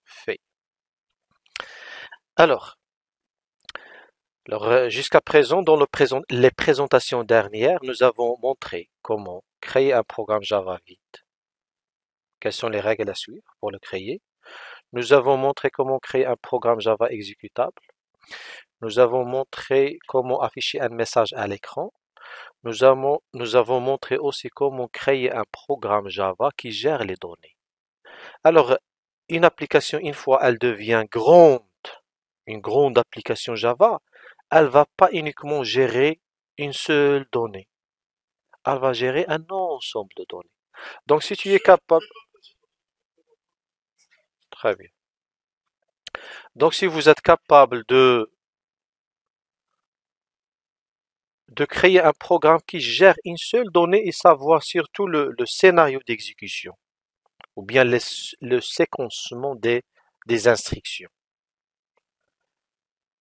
fait. Alors, jusqu'à présent, dans les présentations dernières, nous avons montré comment créer un programme Java vite. Quelles sont les règles à suivre pour le créer? Nous avons montré comment créer un programme Java exécutable. Nous avons montré comment afficher un message à l'écran. Nous avons montré aussi comment créer un programme Java qui gère les données. Alors, une application, une fois elle devient grande, une grande application Java, elle va pas uniquement gérer une seule donnée. Elle va gérer un ensemble de données. Donc, si tu es capable, très bien. Donc, si vous êtes capable de créer un programme qui gère une seule donnée et savoir surtout le scénario d'exécution ou bien le séquencement des instructions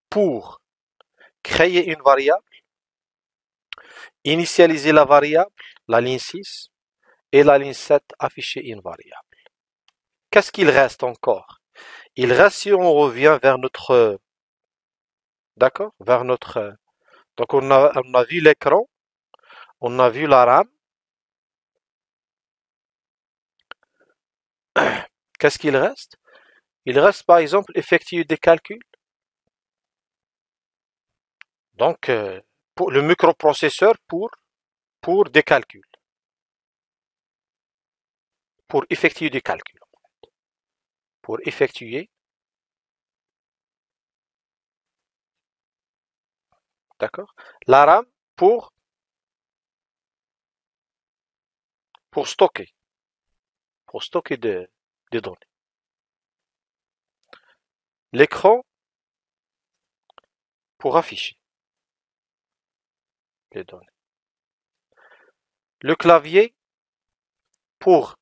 pour créer une variable, initialiser la variable, la ligne 6, et la ligne 7, afficher une variable. Qu'est-ce qu'il reste encore? Il reste, si on revient vers notre, d'accord, vers notre, donc on a vu l'écran, on a vu la RAM. Qu'est-ce qu'il reste? Il reste par exemple effectuer des calculs. Donc, pour le microprocesseur pour des calculs, pour effectuer des calculs, pour effectuer, d'accord? La RAM pour stocker, pour stocker des données. L'écran pour afficher les données. Le clavier pour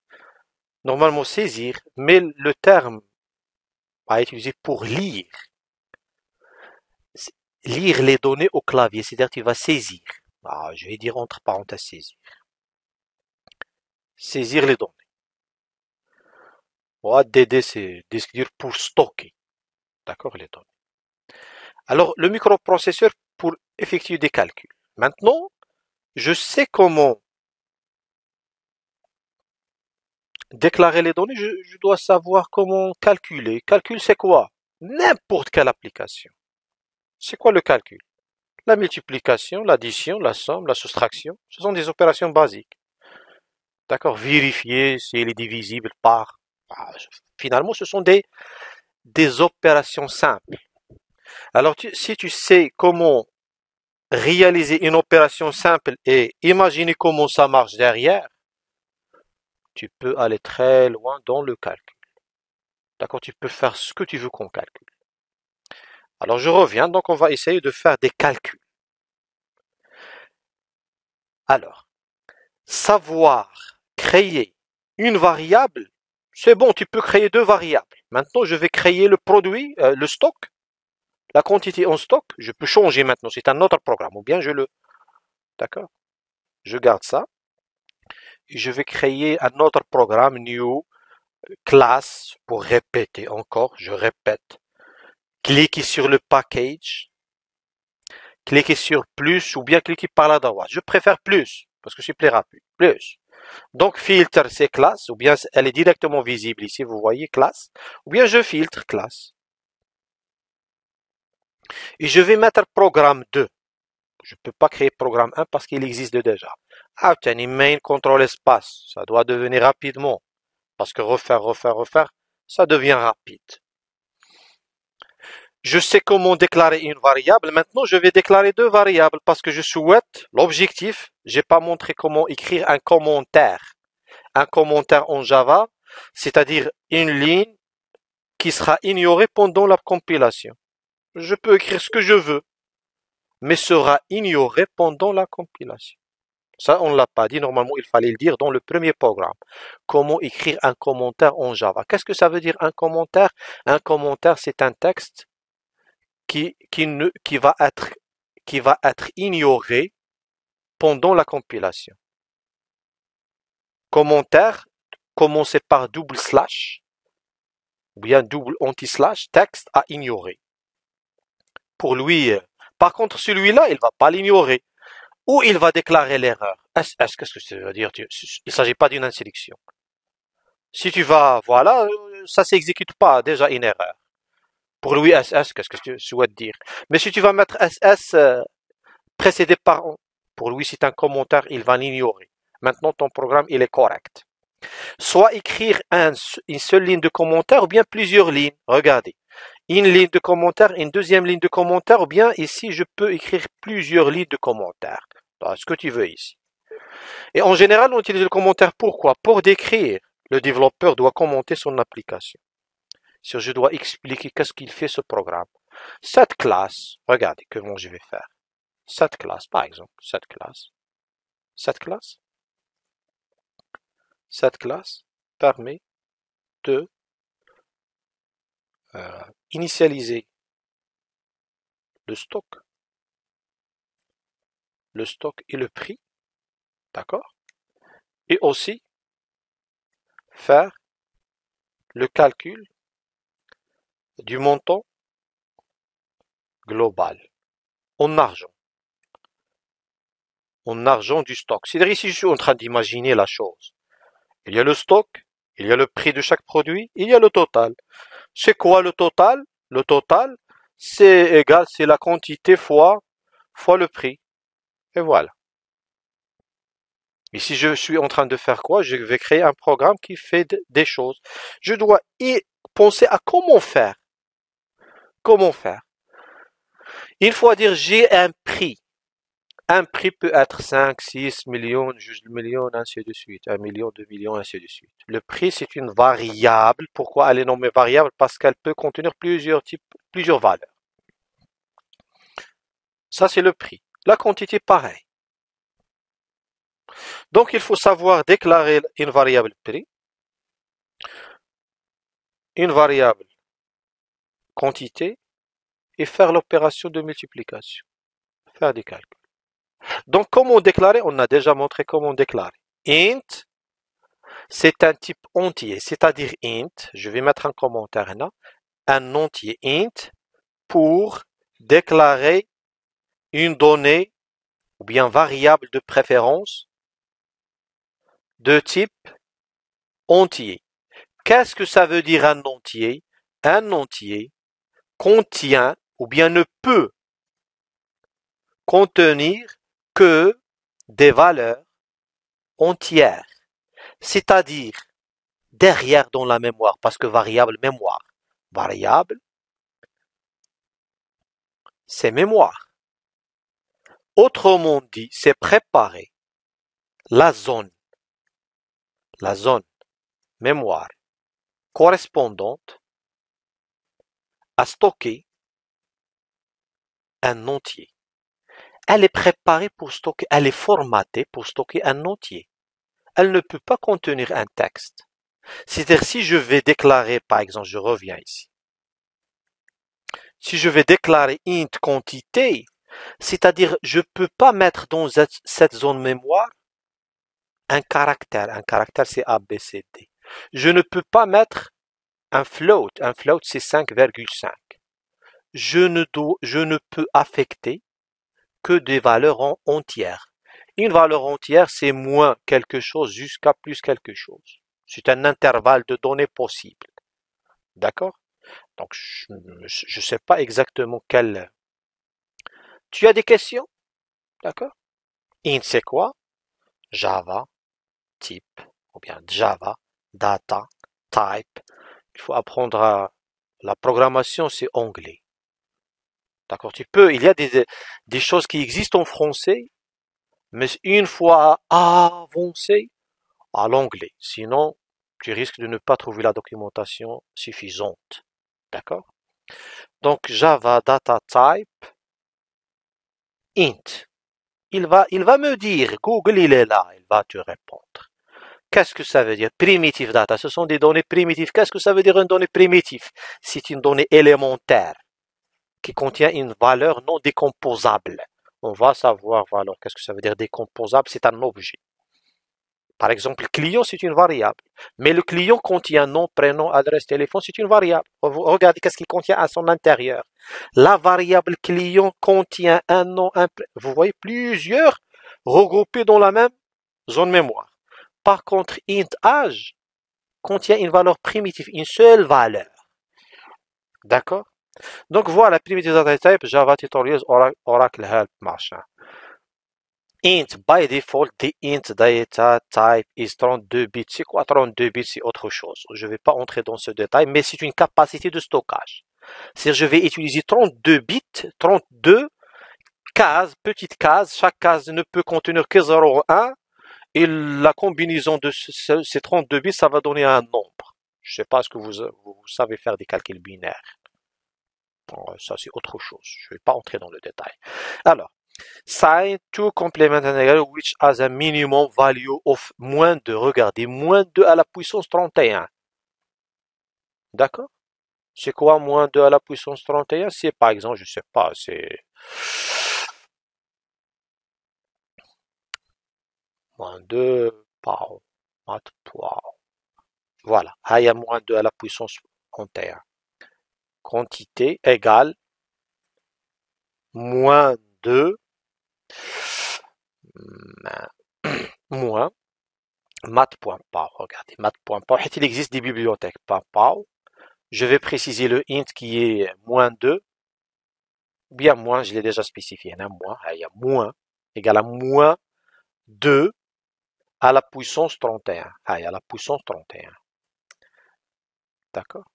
normalement saisir, mais le terme à utiliser pour lire. Lire les données au clavier, c'est-à-dire tu vas saisir. Ah, je vais dire entre parenthèses saisir. Saisir les données. ADD, c'est dire pour stocker. D'accord, les données. Alors, le microprocesseur pour effectuer des calculs. Maintenant, je sais comment déclarer les données, je dois savoir comment calculer. Calcul, c'est quoi? N'importe quelle application. C'est quoi le calcul? La multiplication, l'addition, la somme, la soustraction, ce sont des opérations basiques. D'accord? Vérifier s'il est divisible par. Ah, finalement, ce sont des opérations simples. Alors, si tu sais comment réaliser une opération simple et imaginer comment ça marche derrière, tu peux aller très loin dans le calcul. D'accord? Tu peux faire ce que tu veux qu'on calcule. Alors, je reviens, donc on va essayer de faire des calculs. Alors, savoir créer une variable, c'est bon, tu peux créer deux variables. Maintenant, je vais créer le produit, le stock, la quantité en stock. Je peux changer maintenant, c'est un autre programme. Ou bien je le... D'accord? Je garde ça. Et je vais créer un autre programme, new, class, pour répéter encore. Je répète. Cliquez sur le package. Cliquez sur plus ou bien cliquez par la droite. Je préfère plus, parce que c'est plus rapide. Plus. Donc, filtre, c'est classe, ou bien elle est directement visible ici, vous voyez, classe, ou bien je filtre classe. Et je vais mettre programme 2. Je ne peux pas créer programme 1 parce qu'il existe déjà. Obtenir main contrôle espace, ça doit devenir rapidement, parce que refaire, ça devient rapide. Je sais comment déclarer une variable. Maintenant, je vais déclarer deux variables parce que je souhaite l'objectif. J'ai pas montré comment écrire un commentaire. Un commentaire en Java, c'est-à-dire une ligne qui sera ignorée pendant la compilation. Je peux écrire ce que je veux, mais sera ignoré pendant la compilation. Ça, on ne l'a pas dit. Normalement, il fallait le dire dans le premier programme. Comment écrire un commentaire en Java? Qu'est-ce que ça veut dire un commentaire? Un commentaire, c'est un texte qui va être ignoré pendant la compilation. Commentaire, commencez par double slash. ou bien double anti-slash, texte à ignorer. Pour lui, par contre, celui-là, il ne va pas l'ignorer. Ou il va déclarer l'erreur. Qu'est-ce que ça veut dire? Il ne s'agit pas d'une insélection. Si tu vas, voilà, ça ne s'exécute pas, déjà une erreur. Pour lui, SS, qu'est-ce que tu souhaites dire? Mais si tu vas mettre SS précédé par pour lui, c'est un commentaire, il va l'ignorer. Maintenant, ton programme, il est correct. Soit écrire une seule ligne de commentaire ou bien plusieurs lignes. Regardez. Une ligne de commentaire, une deuxième ligne de commentaire, ou bien ici, je peux écrire plusieurs lignes de commentaires. Ce que tu veux ici. Et en général, on utilise le commentaire pourquoi? Pour décrire. Le développeur doit commenter son application. Si je dois expliquer qu'est-ce qu'il fait ce programme. Cette classe, regardez comment je vais faire. Cette classe, par exemple, cette classe permet de initialiser le stock et le prix, d'accord? Et aussi faire le calcul du montant global en argent du stock. C'est-à-dire ici, je suis en train d'imaginer la chose. Il y a le stock, il y a le prix de chaque produit, il y a le total. C'est quoi le total? Le total, c'est égal, c'est la quantité fois le prix. Et voilà. Ici, je suis en train de faire quoi? Je vais créer un programme qui fait des choses. Je dois y penser à comment faire. Comment faire? Il faut dire j'ai un prix. Un prix peut être 5, 6 millions, juste millions, ainsi de suite. 1 million, 2 millions, ainsi de suite. Le prix, c'est une variable. Pourquoi elle est nommée variable? Parce qu'elle peut contenir plusieurs valeurs. Ça, c'est le prix. La quantité, pareil. Donc, il faut savoir déclarer une variable prix, une variable quantité et faire l'opération de multiplication. Faire des calculs. Donc, comment déclarer? On a déjà montré comment déclarer. Int, c'est un type entier, c'est-à-dire int, je vais mettre un commentaire là, un entier int pour déclarer une donnée ou bien variable de préférence de type entier. Qu'est-ce que ça veut dire un entier? Un entier contient ou bien ne peut contenir que des valeurs entières, c'est-à-dire derrière dans la mémoire, parce que variable, mémoire. Variable, c'est mémoire. Autrement dit, c'est préparer la zone mémoire correspondante à stocker un entier. Elle est préparée pour stocker, elle est formatée pour stocker un entier. Elle ne peut pas contenir un texte. C'est-à-dire si je vais déclarer, par exemple, je reviens ici. Si je vais déclarer int quantité, c'est-à-dire je ne peux pas mettre dans cette zone mémoire un caractère. Un caractère, c'est A, B, C, D. Je ne peux pas mettre un float. Un float, c'est 5,5. Je ne peux affecter que des valeurs entières. Une valeur entière, c'est moins quelque chose jusqu'à plus quelque chose. C'est un intervalle de données possible. D'accord? Donc, je ne sais pas exactement quel... Tu as des questions? D'accord? Int, c'est quoi? Java, type, ou bien Java, data, type. Il faut apprendre à... La programmation, c'est anglais. D'accord? Il y a des choses qui existent en français, mais une fois avancé à l'anglais. Sinon, tu risques de ne pas trouver la documentation suffisante. D'accord? Donc, Java Data Type int. Il va me dire, Google, il est là, il va te répondre. Qu'est-ce que ça veut dire? Primitive data, ce sont des données primitives. Qu'est-ce que ça veut dire une donnée primitive? C'est une donnée élémentaire qui contient une valeur non décomposable. On va savoir, voilà, qu'est-ce que ça veut dire décomposable? C'est un objet. Par exemple, client, c'est une variable. Mais le client contient nom, prénom, adresse, téléphone, c'est une variable. Regardez qu'est-ce qu'il contient à son intérieur. La variable client contient un nom, vous voyez, plusieurs regroupés dans la même zone mémoire. Par contre, int âge contient une valeur primitive, une seule valeur. D'accord? Donc voilà, primitive data type, Java tutorials, Oracle help, machin. Int, by default, the int data type is 32 bits. C'est quoi 32 bits? C'est autre chose. Je ne vais pas entrer dans ce détail, mais c'est une capacité de stockage. C'est-à-dire, je vais utiliser 32 bits, 32 cases, petites cases. Chaque case ne peut contenir que 0 ou 1. Et la combinaison de ces 32 bits, ça va donner un nombre. Je ne sais pas ce que vous savez faire des calculs binaires. Bon, ça, c'est autre chose. Je ne vais pas entrer dans le détail. Alors, sign to complement an array which has a minimum value of moins 2. Regardez, moins 2 à la puissance 31. D'accord? C'est quoi moins 2 à la puissance 31? C'est par exemple, je ne sais pas, c'est moins 2 par mat poids. Voilà, il y a moins 2 à la puissance 31. Quantité égale moins 2 moins mat.pow. Regardez, mat.pow. Il existe des bibliothèques pow. Je vais préciser le int qui est moins 2. Bien moins, je l'ai déjà spécifié. Il y a moins égale à moins 2 à la puissance 31. Il y a la puissance 31. D'accord?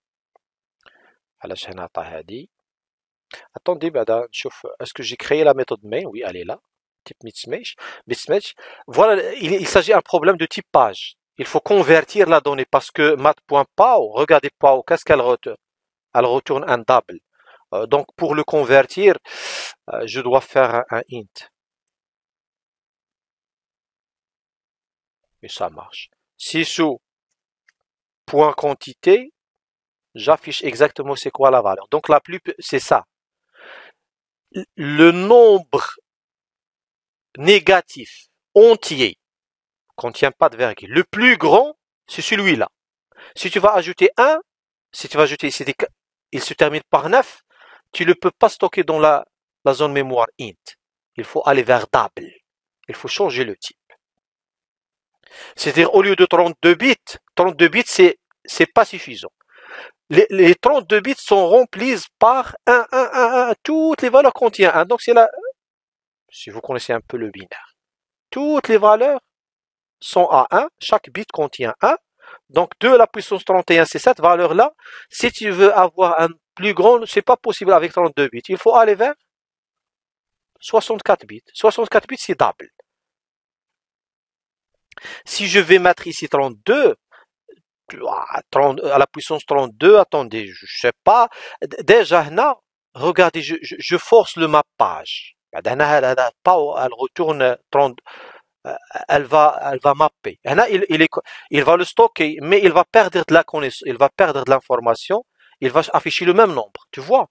Attendez, est-ce que j'ai créé la méthode main? Oui, elle est là. Type mismatch. Voilà, il s'agit d'un problème de typage. Il faut convertir la donnée parce que mat.pow, regardez pow, qu'est-ce qu'elle retourne? Elle retourne un double. Donc pour le convertir, je dois faire un int. Et ça marche. Si sous point quantité, j'affiche exactement c'est quoi la valeur. Donc la plus, c'est ça. Le nombre négatif entier contient pas de virgule. Le plus grand, c'est celui-là. Si tu vas ajouter 1, si tu vas ajouter ici, il se termine par 9, tu ne peux pas stocker dans la zone mémoire int. Il faut aller vers double. Il faut changer le type. C'est-à-dire, au lieu de 32 bits, c'est pas suffisant. Les 32 bits sont remplis par 1. Toutes les valeurs contiennent 1. Donc, c'est là, si vous connaissez un peu le binaire. Toutes les valeurs sont à 1. Chaque bit contient 1. Donc, 2 à la puissance 31, c'est cette valeur-là. Si tu veux avoir un plus grand, c'est pas possible avec 32 bits. Il faut aller vers 64 bits. 64 bits, c'est double. Si je vais mettre ici 32, à la puissance 32, attendez, je sais pas. Déjà, regardez, je force le mappage. Elle retourne 30, elle va mapper. Il va le stocker, mais il va perdre de la connaissance, il va perdre de l'information, il va afficher le même nombre, tu vois.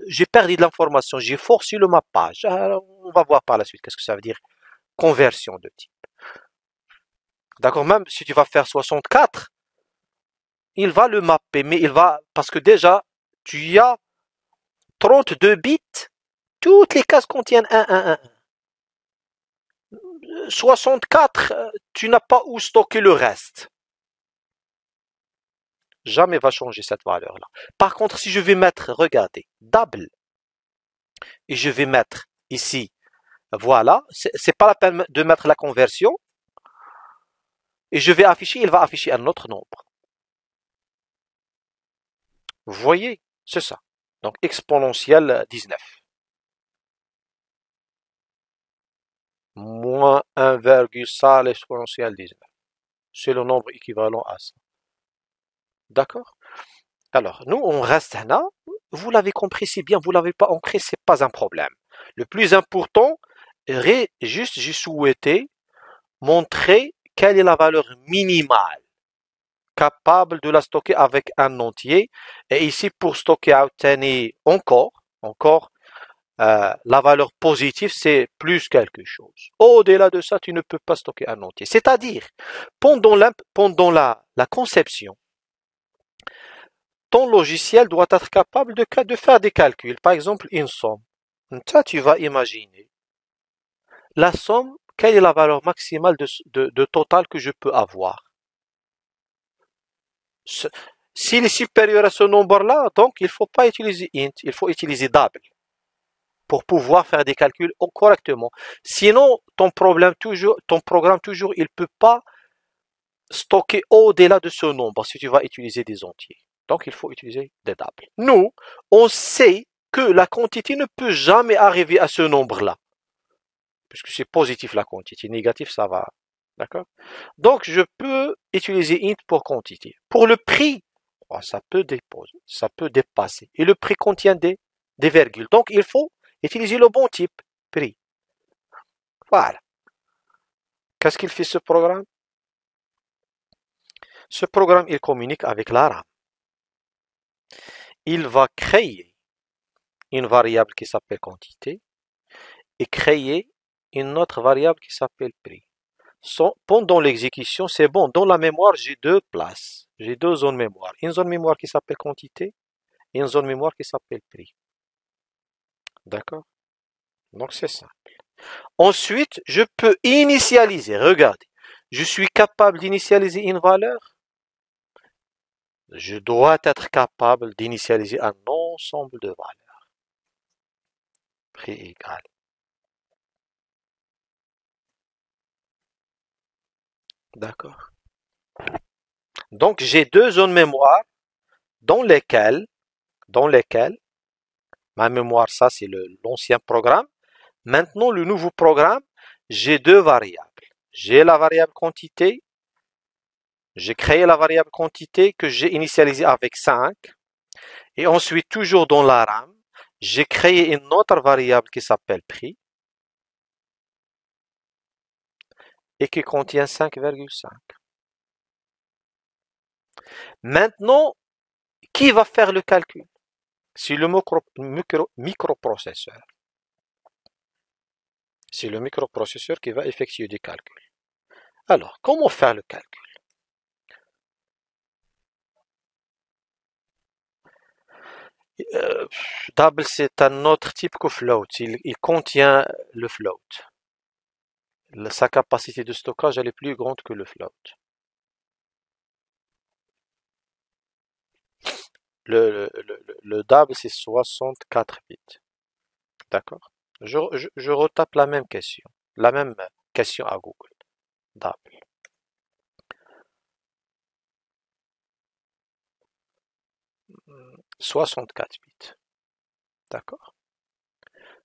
J'ai perdu de l'information, j'ai forcé le mappage. Alors, on va voir par la suite qu'est-ce que ça veut dire. Conversion de type. D'accord, même si tu vas faire 64, il va le mapper, mais parce que déjà, tu as 32 bits, toutes les cases contiennent 1. 64, tu n'as pas où stocker le reste. Jamais va changer cette valeur-là. Par contre, si je vais mettre, regardez, double, et je vais mettre ici, voilà, c'est pas la peine de mettre la conversion, et je vais afficher, il va afficher un autre nombre. Vous voyez, c'est ça. Donc, exponentielle 19. Moins 1,5 exponentielle 19. C'est le nombre équivalent à ça. D'accord? Alors, nous, on reste là. Vous l'avez compris, c'est bien. Vous l'avez pas compris, c'est pas un problème. Le plus important, juste, j'ai souhaité montrer quelle est la valeur minimale capable de la stocker avec un entier. Et ici, pour stocker obtenir encore, la valeur positive, c'est plus quelque chose. Au-delà de ça, tu ne peux pas stocker un entier. C'est-à-dire, pendant la conception, ton logiciel doit être capable de faire des calculs. Par exemple, une somme. Ça, tu vas imaginer. La somme, quelle est la valeur maximale de total que je peux avoir? S'il est supérieur à ce nombre-là, donc il ne faut pas utiliser int, il faut utiliser double pour pouvoir faire des calculs correctement. Sinon, ton programme toujours, il ne peut pas stocker au-delà de ce nombre si tu vas utiliser des entiers. Donc, il faut utiliser des doubles. Nous, on sait que la quantité ne peut jamais arriver à ce nombre-là, puisque c'est positif la quantité, négatif ça va. D'accord? Donc, je peux utiliser int pour quantité. Pour le prix, oh, ça peut dépasser. Et le prix contient des virgules. Donc, il faut utiliser le bon type, prix. Voilà. Qu'est-ce qu'il fait ce programme? Ce programme, il communique avec la RAM. Il va créer une variable qui s'appelle quantité et créer une autre variable qui s'appelle prix. Pendant l'exécution, c'est bon. Dans la mémoire, j'ai deux places. J'ai deux zones mémoire. Une zone mémoire qui s'appelle quantité et une zone mémoire qui s'appelle prix. D'accord? Donc, c'est simple. Ensuite, je peux initialiser. Regardez. Je suis capable d'initialiser une valeur. Je dois être capable d'initialiser un ensemble de valeurs. Prix égal. D'accord. Donc, j'ai deux zones mémoire dans lesquelles ma mémoire, ça c'est l'ancien programme. Maintenant, le nouveau programme, j'ai deux variables. J'ai la variable quantité. J'ai créé la variable quantité que j'ai initialisée avec 5. Et ensuite, toujours dans la RAM, j'ai créé une autre variable qui s'appelle prix et qui contient 5,5. Maintenant, qui va faire le calcul? C'est le microprocesseur. C'est le microprocesseur qui va effectuer des calculs. Alors, comment faire le calcul? Double, c'est un autre type que float. Il contient le float. Sa capacité de stockage elle est plus grande que le float. Le double, c'est 64 bits. D'accord? Je retape la même question. La même question à Google. Double. 64 bits. D'accord?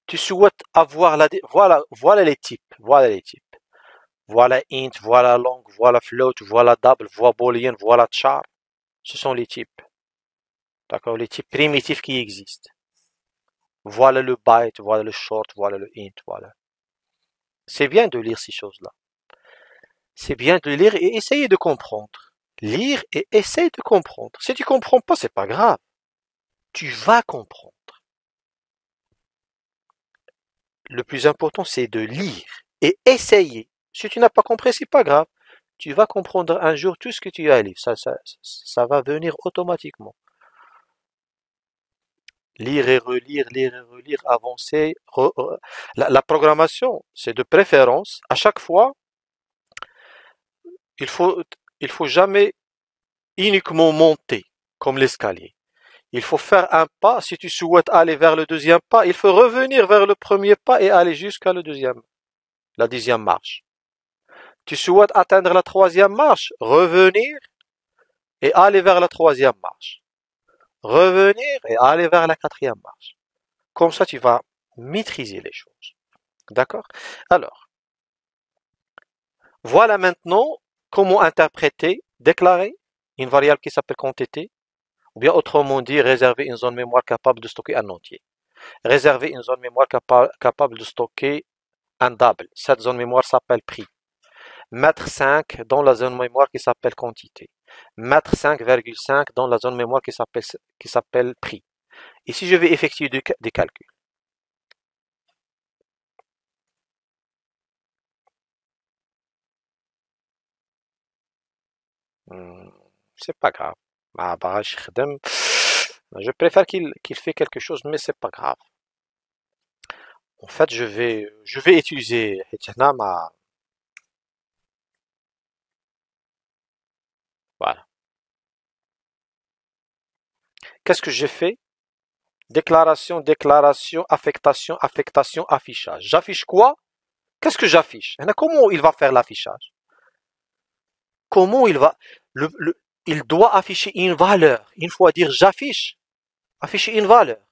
Tu souhaites avoir voilà les types. Voilà les types. Voilà int, voilà long, voilà float, voilà double, voilà boolean, voilà char. Ce sont les types. D'accord? Les types primitifs qui existent. Voilà le byte, voilà le short, voilà le int, voilà. C'est bien de lire ces choses-là. C'est bien de lire et essayer de comprendre. Lire et essayer de comprendre. Si tu comprends pas, c'est pas grave. Tu vas comprendre. Le plus important, c'est de lire et essayer. Si tu n'as pas compris, c'est pas grave. Tu vas comprendre un jour tout ce que tu as lu. Ça va venir automatiquement. Lire et relire, avancer. La programmation, c'est de préférence. À chaque fois, il faut, il faut jamais uniquement monter comme l'escalier. Il faut faire un pas. Si tu souhaites aller vers le deuxième pas, il faut revenir vers le premier pas et aller jusqu'à la deuxième marche. Tu souhaites atteindre la troisième marche, revenir et aller vers la troisième marche. Revenir et aller vers la quatrième marche. Comme ça, tu vas maîtriser les choses. D'accord? Alors, voilà maintenant comment interpréter, déclarer une variable qui s'appelle quantité, ou bien autrement dit, réserver une zone mémoire capable de stocker un entier. Réserver une zone mémoire capable de stocker un double. Cette zone mémoire s'appelle prix. Mettre 5 dans la zone mémoire qui s'appelle quantité. Mettre 5,5 dans la zone mémoire qui s'appelle prix. Ici, je vais effectuer des calculs. Hmm, c'est pas grave. Ah, bah, je préfère qu'il fait quelque chose, mais c'est pas grave. En fait, je vais utiliser Hetna, voilà. Qu'est-ce que j'ai fait? Déclaration, déclaration, affectation, affectation, affichage. J'affiche quoi? Qu'est-ce que j'affiche? Comment il va faire l'affichage? Comment il va... il doit afficher une valeur. Une fois dire j'affiche, afficher une valeur.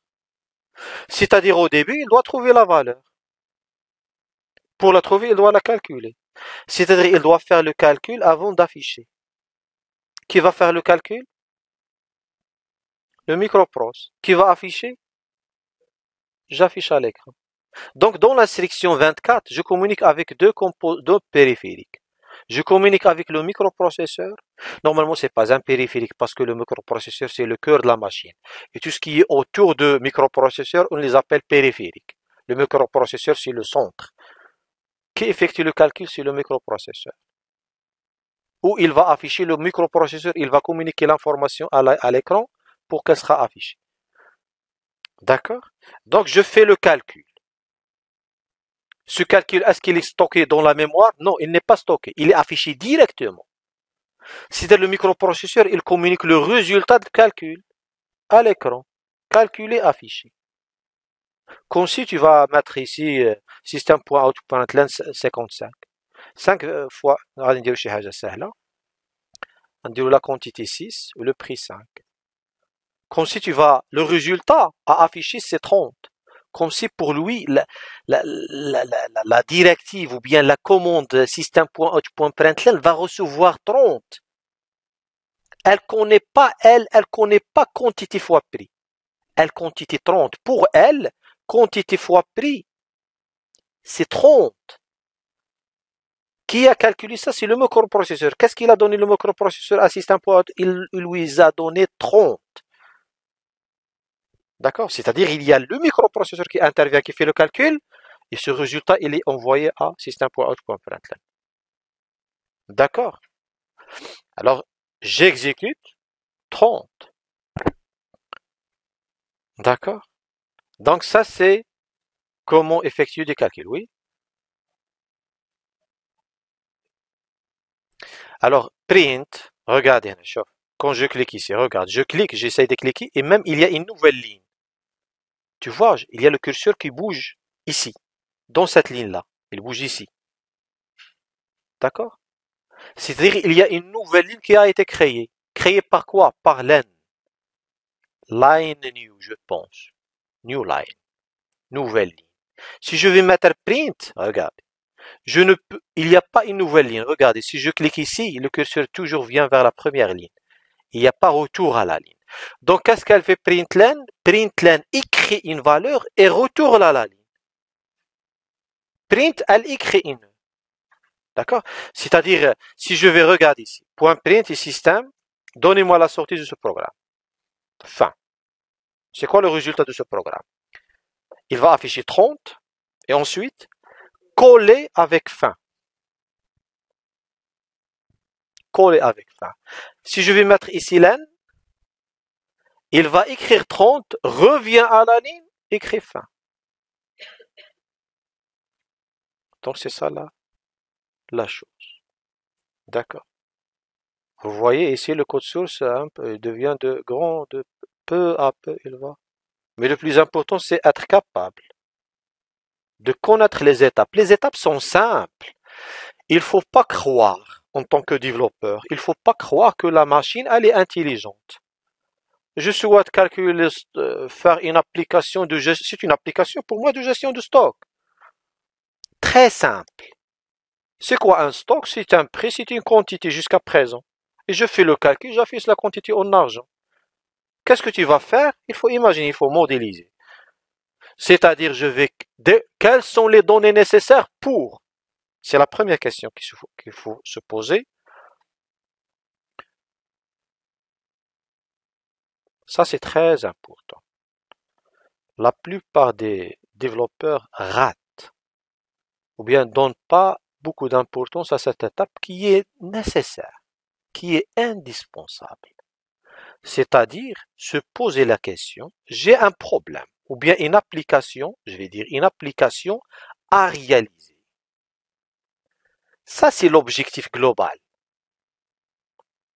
C'est-à-dire au début, il doit trouver la valeur. Pour la trouver, il doit la calculer. C'est-à-dire il doit faire le calcul avant d'afficher. Qui va faire le calcul? Le microprose. Qui va afficher? J'affiche à l'écran. Donc dans la sélection 24, je communique avec deux périphériques. Je communique avec le microprocesseur. Normalement, c'est pas un périphérique parce que le microprocesseur, c'est le cœur de la machine. Et tout ce qui est autour de microprocesseur, on les appelle périphériques. Le microprocesseur, c'est le centre. Qui effectue le calcul, c'est le microprocesseur. Où il va afficher le microprocesseur, il va communiquer l'information à l'écran pour qu'elle sera affichée. D'accord? Donc, je fais le calcul. Ce calcul, est-ce qu'il est stocké dans la mémoire? Non, il n'est pas stocké. Il est affiché directement. C'est-à-dire le microprocesseur, il communique le résultat de calcul à l'écran. Calculé, affiché. Comme si tu vas mettre ici system.out.println 55. 5 fois, on va dire شي حاجة سهلة. On dit la quantité 6 ou le prix 5. Comme si tu vas, le résultat à afficher c'est 30. Comme si pour lui, la directive ou bien la commande system.out.println va recevoir 30. Elle connaît pas quantité fois prix. Elle quantité 30. Pour elle, quantité fois prix, c'est 30. Qui a calculé ça? C'est le microprocesseur. Qu'est-ce qu'il a donné le microprocesseur à system.out? Il lui a donné 30. D'accord? C'est-à-dire, il y a le microprocesseur qui intervient, qui fait le calcul, et ce résultat, il est envoyé à system.out.println. D'accord? Alors, j'exécute 30. D'accord? Donc, ça, c'est comment effectuer des calculs, oui? Alors, print, regardez, quand je clique ici, regarde, je clique, j'essaie de cliquer, et même il y a une nouvelle ligne. Tu vois, il y a le curseur qui bouge ici, dans cette ligne-là. Il bouge ici. D'accord? C'est-à-dire il y a une nouvelle ligne qui a été créée. Créée par quoi? Par len. Line new, je pense. New line. Nouvelle ligne. Si je vais mettre print, regarde. Il n'y a pas une nouvelle ligne. Regardez, si je clique ici, le curseur toujours vient vers la première ligne. Il n'y a pas retour à la ligne. Donc, qu'est-ce qu'elle fait println? Println écrit une valeur et retourne à la ligne. Print, elle écrit une. D'accord? C'est-à-dire, si je vais regarder ici, point print et système, donnez-moi la sortie de ce programme. Fin. C'est quoi le résultat de ce programme? Il va afficher 30 et ensuite coller avec fin. Coller avec fin. Si je vais mettre ici len, il va écrire 30, revient à la ligne, écrit fin. Donc c'est ça là, la chose. D'accord. Vous voyez ici le code source devient de grand, de peu à peu il va. Mais le plus important c'est être capable de connaître les étapes. Les étapes sont simples. Il ne faut pas croire en tant que développeur, il ne faut pas croire que la machine elle est intelligente. Je souhaite calculer, faire une application de gestion, c'est une application pour moi de gestion de stock. Très simple. C'est quoi un stock? C'est un prix, c'est une quantité jusqu'à présent. Et je fais le calcul, j'affiche la quantité en argent. Qu'est-ce que tu vas faire? Il faut imaginer, il faut modéliser. C'est-à-dire, quelles sont les données nécessaires pour? C'est la première question qu'il faut se poser. Ça, c'est très important. La plupart des développeurs ratent ou bien donnent pas beaucoup d'importance à cette étape qui est nécessaire. qui est indispensable. C'est-à-dire se poser la question, j'ai un problème, ou bien une application, je vais dire une application à réaliser. Ça, c'est l'objectif global.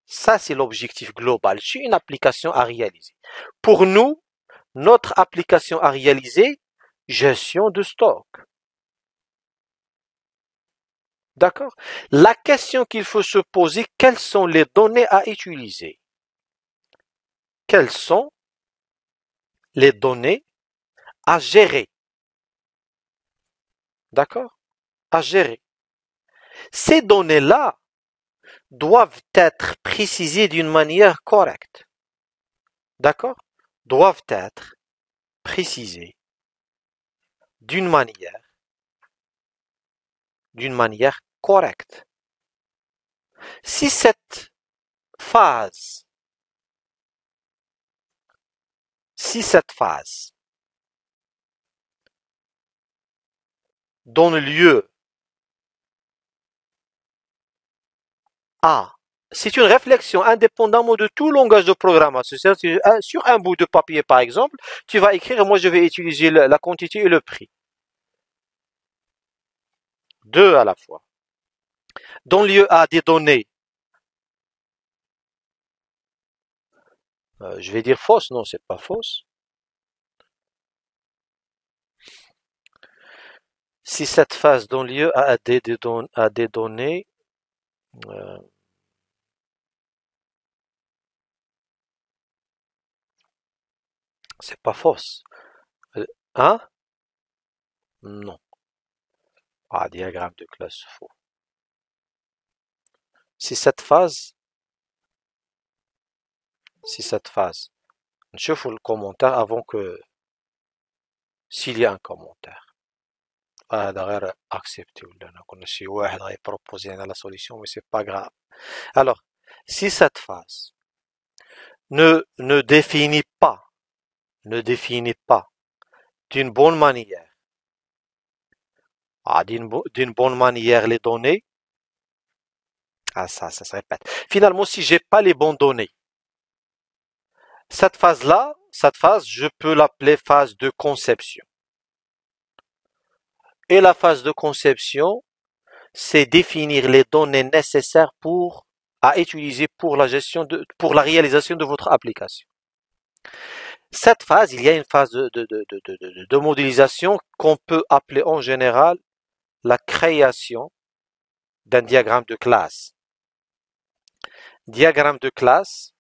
Ça, c'est l'objectif global. J'ai une application à réaliser. Pour nous, notre application à réaliser, gestion de stock. D'accord? La question qu'il faut se poser, quelles sont les données à utiliser? Quelles sont les données à gérer? D'accord? À gérer. Ces données-là doivent être précisées d'une manière correcte. D'accord? Doivent être précisées d'une manière correcte. Si phase, si cette phase donne lieu à, c'est une réflexion indépendamment de tout langage de programmation. Sur un bout de papier, par exemple, tu vas écrire, moi je vais utiliser la quantité et le prix. Deux à la fois. Donne lieu à des données, je vais dire fausses, non, c'est pas fausse. Si cette phase donne lieu à des données, euh, c'est pas fausse. Hein? Non. Ah, diagramme de classe faux. Si cette phase, نشوفوا الكومنتار avant que s'il y a un commentaire. هذا غير accepté ولا أنا كنا شي واحد غيبروبوزي لنا la solution mais c'est pas grave. Alors, si cette phase ne définit pas d'une bonne manière d'une bonne manière les données, ça se répète. Finalement, si j'ai pas les bonnes données, cette phase, je peux l'appeler phase de conception. Et la phase de conception, c'est définir les données nécessaires à utiliser pour la réalisation de votre application. Cette phase, il y a une phase de modélisation qu'on peut appeler en général la création d'un diagramme de classe. Diagramme de classe,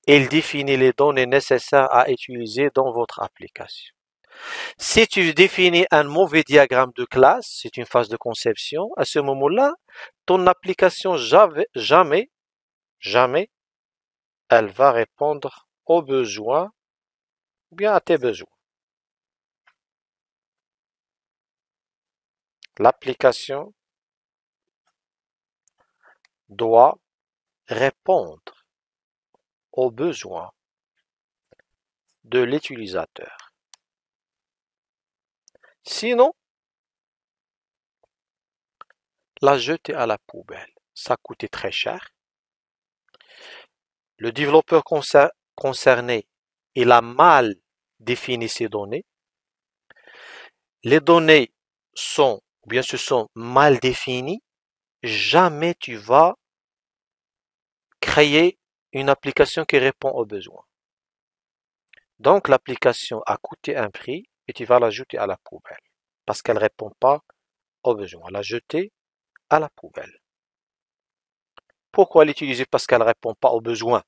il définit les données nécessaires à utiliser dans votre application. Si tu définis un mauvais diagramme de classe, c'est une phase de conception, à ce moment-là, ton application jamais, elle va répondre aux besoins ou bien à tes besoins. L'application doit répondre aux besoins de l'utilisateur. Sinon, la jeter à la poubelle, ça coûtait très cher. Le développeur concerné, il a mal défini ses données. Les données sont mal définies. Jamais tu vas créer une application qui répond aux besoins. Donc l'application a coûté un prix et tu vas la jeter à la poubelle parce qu'elle ne répond pas aux besoins. La jeter à la poubelle. Pourquoi l'utiliser? Parce qu'elle ne répond pas aux besoins.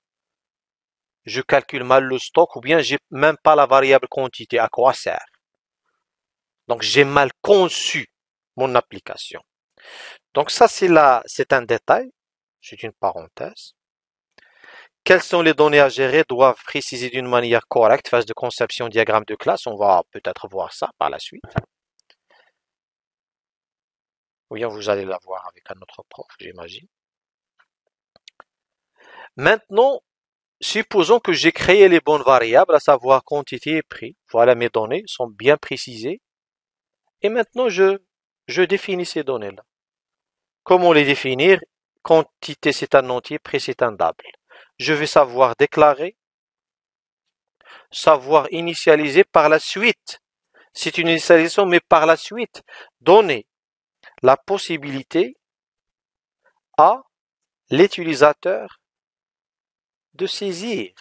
Je calcule mal le stock ou bien j'ai même pas la variable quantité. À quoi sert? Donc j'ai mal conçu mon application. Donc ça c'est un détail, c'est une parenthèse. Quelles sont les données à gérer doivent préciser d'une manière correcte, phase de conception, diagramme de classe, on va peut-être voir ça par la suite. Ou bien vous allez la voir avec un autre prof, j'imagine. Maintenant, supposons que j'ai créé les bonnes variables, à savoir quantité et prix. Voilà, mes données sont bien précisées. Et maintenant, je définis ces données-là. Comment les définir? Quantité, c'est un entier, prix, c'est un double. Je vais savoir déclarer, savoir initialiser par la suite. C'est une initialisation, mais par la suite, donner la possibilité à l'utilisateur de saisir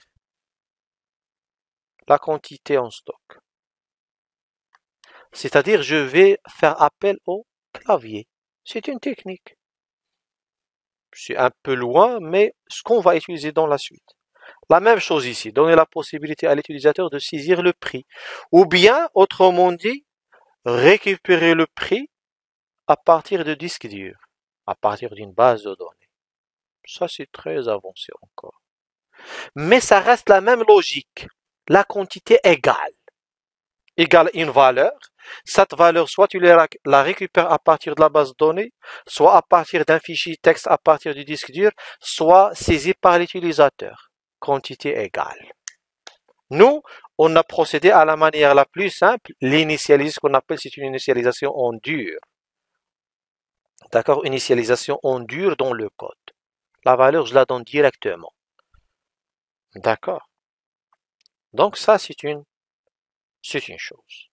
la quantité en stock. C'est-à-dire, je vais faire appel au clavier. C'est une technique. C'est un peu loin, mais ce qu'on va utiliser dans la suite. La même chose ici, donner la possibilité à l'utilisateur de saisir le prix. Ou bien, autrement dit, récupérer le prix à partir de disques durs, à partir d'une base de données. Ça, c'est très avancé encore. Mais ça reste la même logique. La quantité égale une valeur. Cette valeur, soit tu la récupères à partir de la base de données, soit à partir d'un fichier texte à partir du disque dur, soit saisi par l'utilisateur. Quantité égale. Nous, on a procédé à la manière la plus simple, l'initialisation qu'on appelle, c'est une initialisation en dur. D'accord? Initialisation en dur dans le code. La valeur, je la donne directement. D'accord? Donc ça, c'est une chose.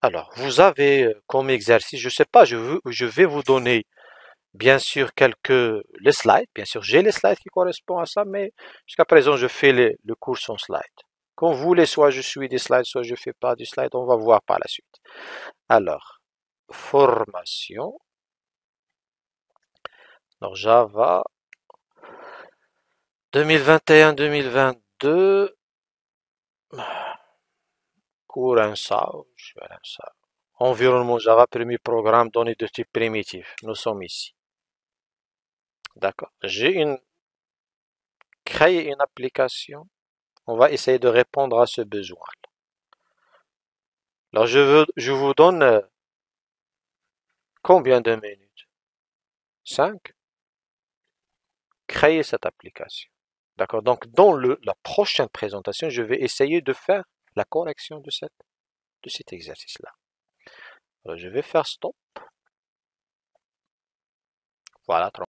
Alors, vous avez comme exercice, je ne sais pas, je vais vous donner bien sûr les slides. Bien sûr, j'ai les slides qui correspondent à ça, mais jusqu'à présent, je fais le cours sans slides. Quand vous voulez, soit je suis des slides, soit je ne fais pas des slides, on va voir par la suite. Alors, formation. Alors, Java 2021-2022. Cours 1 Environnement Java, premier programme, données de type primitif. Nous sommes ici. D'accord. Créé une application. On va essayer de répondre à ce besoin. Alors, je vous donne combien de minutes? 5. Créer cette application. D'accord. Donc, dans la prochaine présentation, je vais essayer de faire la correction de cet exercice-là. Alors, je vais faire stop. Voilà.